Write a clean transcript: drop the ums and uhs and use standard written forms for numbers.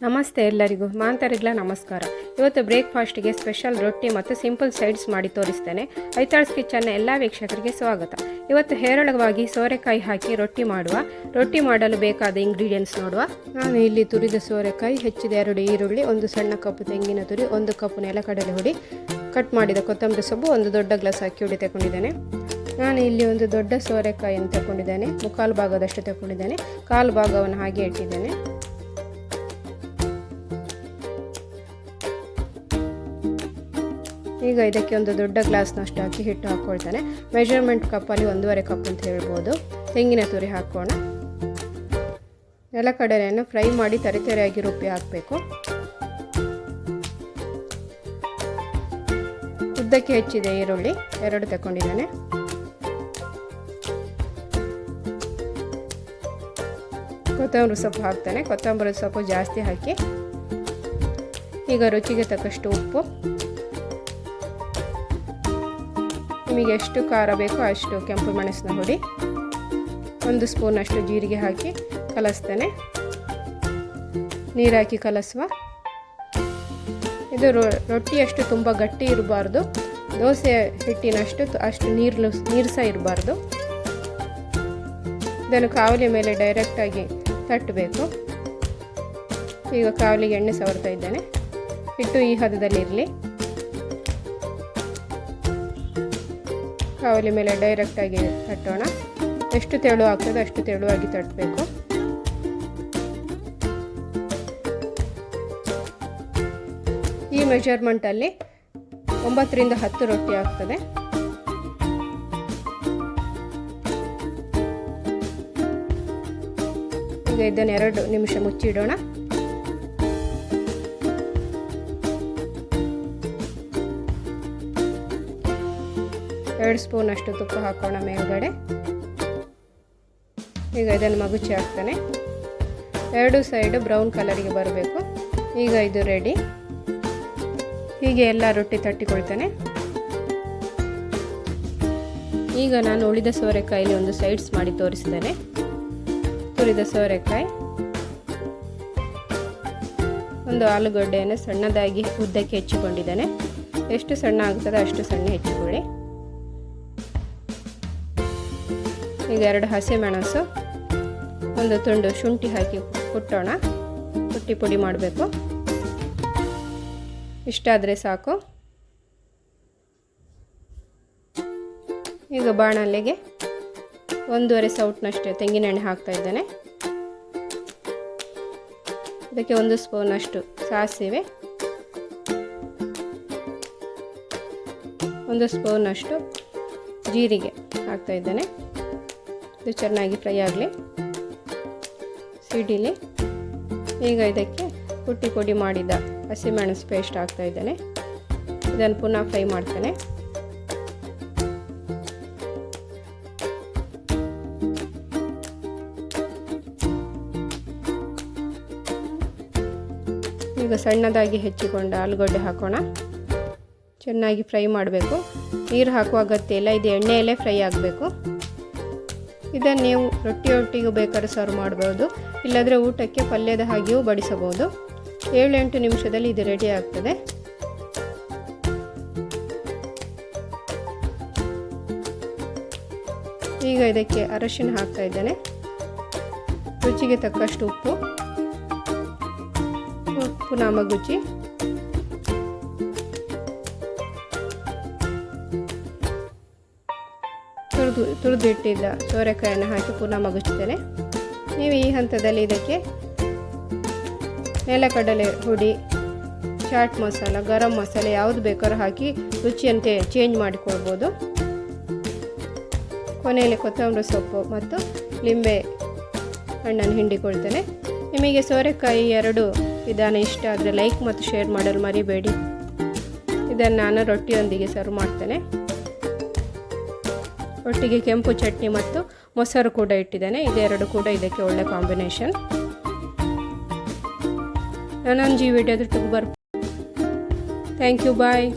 ನಮಸ್ತೆ ಎಲ್ಲರಿಗೂ ಮಾಂತರಿಗಳ ನಮಸ್ಕಾರ. ಇವತ್ತು ಬ್ರೇಕ್ಫಾಸ್ಟ್ಗೆ ಸ್ಪೆಷಲ್ ರೊಟ್ಟಿ ಮತ್ತು ಸಿಂಪಲ್ ಸೈಡ್ಸ್ ಮಾಡಿ ತೋರಿಸ್ತೇನೆ. ಐತಾಳ್ಸ್ ಕಿಚನ್ನ ಎಲ್ಲ ವೀಕ್ಷಕರಿಗೆ ಸ್ವಾಗತ. ಇವತ್ತು ಹೇರಳವಾಗಿ ಸೋರೆಕಾಯಿ ಹಾಕಿ ರೊಟ್ಟಿ ಮಾಡಲು ಬೇಕಾದ ಇಂಗ್ರೀಡಿಯೆಂಟ್ಸ್ ನೋಡುವ. ನಾನು ಇಲ್ಲಿ ತುರಿದ ಸೋರೆಕಾಯಿ, ಹೆಚ್ಚಿದ 2 ಈರುಳ್ಳಿ, 1 ಸಣ್ಣ ಕಪ್ ತೆಂಗಿನ ತುರಿ, 1 ಕಪ್ ನೆಲಕಡಲೆ ಹುಡಿ, ಕಟ್ ಮಾಡಿದ ಕೊತ್ತಂಬರಿ ಸೊಪ್ಪು, 1 ದೊಡ್ಡ ಗ್ಲಾಸ್ ಅಕ್ಕಿ ಹುಡಿ ತಗೊಂಡಿದ್ದೇನೆ. ನಾನು ಇಲ್ಲಿ ಒಂದು ದೊಡ್ಡ ಸೋರೆಕಾಯಿಯನ್ನು ತಗೊಂಡಿದ್ದೇನೆ, ಮುಕ್ಕಾಲು ಭಾಗದಷ್ಟು ತಗೊಂಡಿದ್ದೇನೆ, ಕಾಲು ಭಾಗವನ್ನು ಹಾಗೆ ಇಟ್ಟಿದ್ದೇನೆ. ಈಗ ಇದಕ್ಕೆ ಒಂದು ದೊಡ್ಡ ಗ್ಲಾಸ್ನಷ್ಟು ಅಕ್ಕಿ ಹಿಟ್ಟು ಹಾಕ್ಕೊಳ್ತಾನೆ. ಮೆಜರ್ಮೆಂಟ್ ಕಪ್ಪಲ್ಲಿ 1.5 ಕಪ್ ಅಂತ ಹೇಳ್ಬೋದು. ತೆಂಗಿನ ತುರಿ ಹಾಕೋಣ. ನೆಲಕಡಲೆಯನ್ನು ಫ್ರೈ ಮಾಡಿ ತರಿತರಿಯಾಗಿ ರುಬ್ಬಿ ಹಾಕಬೇಕು. ಉದ್ದಕ್ಕೆ ಹೆಚ್ಚಿದ ಈರುಳ್ಳಿ 2 ತಗೊಂಡಿದ್ದೇನೆ. ಕೊತ್ತಂಬರಿ ಸೊಪ್ಪು ಹಾಕ್ತಾನೆ. ಕೊತ್ತಂಬರಿ ಸೊಪ್ಪು ಜಾಸ್ತಿ ಹಾಕಿ. ಈಗ ರುಚಿಗೆ ತಕ್ಕಷ್ಟು ಉಪ್ಪು, ನಿಮಗೆ ಎಷ್ಟು ಖಾರ ಬೇಕೋ ಅಷ್ಟು ಕೆಂಪು ಮೆಣಸಿನ ಹುಡಿ, 1 ಸ್ಪೂನಷ್ಟು ಜೀರಿಗೆ ಹಾಕಿ ಕಲಸ್ತೇನೆ. ನೀರು ಹಾಕಿ ಕಲಸುವ. ಇದು ರೊಟ್ಟಿ ಅಷ್ಟು ತುಂಬ ಗಟ್ಟಿ ಇರಬಾರ್ದು, ದೋಸೆ ಹಿಟ್ಟಿನಷ್ಟು ಅಷ್ಟು ನೀರು ಸಹ ಇರಬಾರ್ದು. ಇದನ್ನು ಕಾವಲಿ ಮೇಲೆ ಡೈರೆಕ್ಟಾಗಿ ತಟ್ಟಬೇಕು. ಈಗ ಕಾವಲಿಗೆ ಎಣ್ಣೆ ಸವರ್ತಾ ಇದ್ದೇನೆ. ಹಿಟ್ಟು ಈ ಹದದಲ್ಲಿರಲಿ. ಕಾವಲಿ ಮೇಲೆ ಡೈರೆಕ್ಟಾಗಿ ತಟ್ಟೋಣ. ಎಷ್ಟು ತೆಳು ಆಗ್ತದೆ ಅಷ್ಟು ತೆಳುವಾಗಿ ತಟ್ಟಬೇಕು. ಈ ಮೆಜರ್ಮೆಂಟಲ್ಲಿ 9 ರಿಂದ 10 ರೊಟ್ಟಿ ಆಗ್ತದೆ. ಈಗ ಇದನ್ನು 2 ನಿಮಿಷ ಮುಚ್ಚಿಡೋಣ. ಎರಡು ಸ್ಪೂನಷ್ಟು ತುಪ್ಪ ಹಾಕೋಣ ಮೇಲ್ಗಡೆ. ಈಗ ಇದನ್ನು ಮಗುಚಿ ಹಾಕ್ತಾನೆ. 2 ಸೈಡು ಬ್ರೌನ್ ಕಲರಿಗೆ ಬರಬೇಕು. ಈಗ ಇದು ರೆಡಿ. ಹೀಗೆ ಎಲ್ಲ ರೊಟ್ಟಿ ತಟ್ಟಿಕೊಳ್ತಾನೆ. ಈಗ ನಾನು ಉಳಿದ ಸೋರೆಕಾಯಲ್ಲಿ ಒಂದು ಸೈಡ್ಸ್ ಮಾಡಿ ತೋರಿಸ್ತೇನೆ. ತುರಿದ ಸೋರೆಕಾಯಿ, ಒಂದು ಆಲೂಗಡ್ಡೆಯನ್ನು ಸಣ್ಣದಾಗಿ ಉದ್ದಕ್ಕೆ ಹೆಚ್ಚಿಕೊಂಡಿದ್ದೇನೆ. ಎಷ್ಟು ಸಣ್ಣ ಆಗ್ತದೆ ಅಷ್ಟು ಸಣ್ಣ ಹೆಚ್ಚಿಕೊಳ್ಳಿ. ಈಗ 2 ಹಸಿಮೆಣಸು, 1 ತುಂಡು ಶುಂಠಿ ಹಾಕಿ ಕುಟ್ಟೋಣ. ಕುಟ್ಟಿ ಪುಡಿ ಮಾಡಬೇಕು. ಇಷ್ಟಾದರೆ ಸಾಕು. ಈಗ ಬಾಣಲೆಗೆ 1.5 ಸೌಟ್ನಷ್ಟು ತೆಂಗಿನೆಣ್ಣೆ ಹಾಕ್ತಾ ಇದ್ದೇನೆ. ಇದಕ್ಕೆ 1 ಸ್ಪೂನಷ್ಟು ಸಾಸಿವೆ, 1 ಸ್ಪೂನಷ್ಟು ಜೀರಿಗೆ ಹಾಕ್ತಾ ಇದ್ದೇನೆ. ಇದು ಚೆನ್ನಾಗಿ ಫ್ರೈ ಆಗಲಿ, ಸಿಡಿಲಿ. ಈಗ ಇದಕ್ಕೆ ಕುಟ್ಟಿ ಪುಡಿ ಮಾಡಿದ ಹಸಿಮೆಣಸು ಪೇಸ್ಟ್ ಹಾಕ್ತಾ ಇದ್ದೇನೆ. ಇದನ್ನು ಪುನಃ ಫ್ರೈ ಮಾಡ್ತೇನೆ. ಈಗ ಸಣ್ಣದಾಗಿ ಹೆಚ್ಚಿಕೊಂಡ ಆಲೂಗಡ್ಡೆ ಹಾಕೋಣ. ಚೆನ್ನಾಗಿ ಫ್ರೈ ಮಾಡಬೇಕು. ನೀರು ಹಾಕುವ ಅಗತ್ಯ ಇಲ್ಲ, ಇದು ಎಣ್ಣೆಯಲ್ಲೇ ಫ್ರೈ ಆಗಬೇಕು. ಇದನ್ನು ನೀವು ರೊಟ್ಟಿಯೊಟ್ಟಿಗೂ ಬೇಕಾದ್ರೆ ಸರ್ವ್ ಮಾಡ್ಬೋದು, ಇಲ್ಲದ್ರೆ ಊಟಕ್ಕೆ ಪಲ್ಯದ ಹಾಗೆಯೂ ಬಡಿಸಬಹುದು. 7-8 ನಿಮಿಷದಲ್ಲಿ ಇದು ರೆಡಿ ಆಗ್ತದೆ. ಈಗ ಇದಕ್ಕೆ ಅರಶಿನ ಹಾಕ್ತಾ ಇದ್ದೇನೆ. ರುಚಿಗೆ ತಕ್ಕಷ್ಟು ಉಪ್ಪು, ಪುನಃ ಮಗುಚಿ. ತುರಿದಿಟ್ಟಿದ್ದ ಸೋರೆಕಾಯನ್ನು ಹಾಕಿ ಪುನಃ ಮಗುಚ್ತೇನೆ. ನೀವು ಈ ಹಂತದಲ್ಲಿ ಇದಕ್ಕೆ ನೆಲಕಡಲೆ ಹುಡಿ, ಚಾಟ್ ಮಸಾಲ, ಗರಂ ಮಸಾಲೆ ಯಾವುದು ಬೇಕಾದ್ರೂ ಹಾಕಿ ರುಚಿಯಂತೆ ಚೇಂಜ್ ಮಾಡಿಕೊಳ್ಬೋದು. ಕೊನೆಯಲ್ಲಿ ಕೊತ್ತಂಬರಿ ಸೊಪ್ಪು ಮತ್ತು ಲಿಂಬೆ ಹಣ್ಣನ್ನು ಹಿಂಡಿಕೊಳ್ತೇನೆ. ನಿಮಗೆ ಸೋರೆಕಾಯಿ 2 ವಿಧಾನ ಇಷ್ಟ ಆದರೆ ಲೈಕ್ ಮತ್ತು ಶೇರ್ ಮಾಡಲು ಮರಿಬೇಡಿ. ಇದನ್ನು ನಾನು ರೊಟ್ಟಿಯೊಂದಿಗೆ ಸರ್ವ್ ಮಾಡ್ತೇನೆ. ಒಟ್ಟಿಗೆ ಕೆಂಪು ಚಟ್ನಿ ಮತ್ತು ಮೊಸರು ಕೂಡ ಇಟ್ಟಿದ್ದೇನೆ. ಇದೆರಡು ಕೂಡ ಇದಕ್ಕೆ ಒಳ್ಳೆ ಕಾಂಬಿನೇಷನ್. ನಾನೊಂದು ವಿಡಿಯೋದ ಟುಕ್ ಥ್ಯಾಂಕ್ ಯು, ಬಾಯ್.